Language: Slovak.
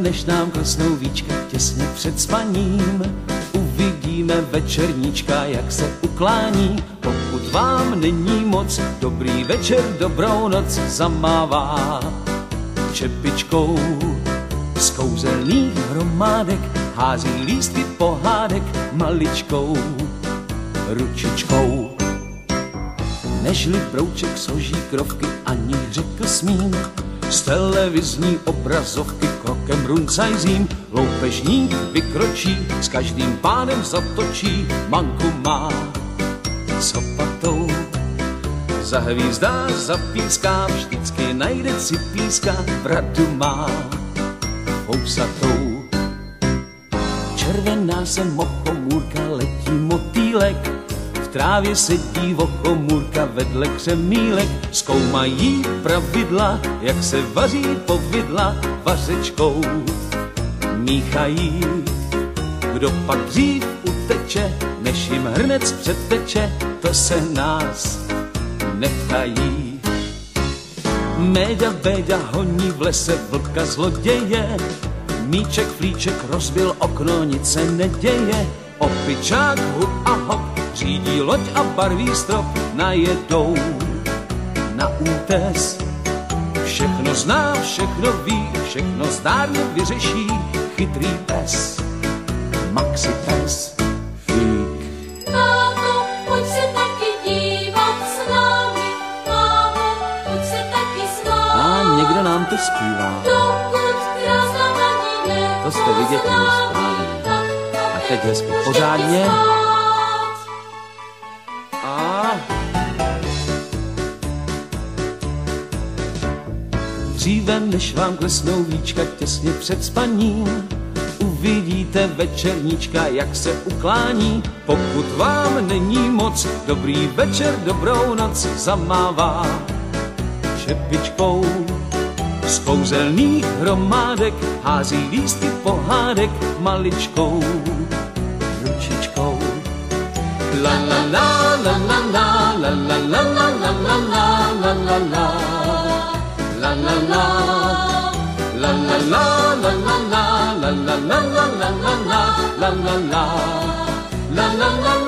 než nám klesnou víčka těsně před spaním. Uvidíme večerníčka, jak se uklání. Pokud vám není moc, dobrý večer, dobrou noc zamává čepičkou. Z kouzelných hromádek hází lístky pohádek maličkou ručičkou. Nežli brouček složí krovky, ani řekl smím, z televizní obrazovky krokem runcajzím. Loupežník vykročí, s každým pánem zatočí, manku má s opatou. Zahvízdá, zapíská, vždycky najde si píska, bradu má housatou. Červená se mochomůrka, letí motýlek, v trávě sedí vochomůrka vedle křemílek. Zkoumají pravidla, jak se vaří povidla, vařečkou míchají. Kdo pak dřív uteče, než jim hrnec přeteče, to se nás nechají. Méďa Béďa honí v lese vlka zloděje, míček flíček rozbil okno, nic se neděje. Opičák hup a hop, řídí loď a barví strop, najedou na útes. Všechno zná, všechno ví, všechno zdárně vyřeší, chytrý pes, Maxi pes, Fík. Mámo, pojď se taky dívat s námi, mámo, pojď se taky s námi. A někdo nám to zpívá. Dokud krásná paní ne, To jste vidět správně. A teď hezky pořádně. Dříve než vám klesnou víčka těsně před spaním, uvidíte večerníčka, jak se uklání. Pokud vám není moc, dobrý večer, dobrou noc zamává čepičkou. Z kouzelných hromádek hází lístky pohádek maličkou ručičkou. La la la la la la la la la la la la la la la. La la la, la la la, la la la, la la la, la la la, la la la, la la la.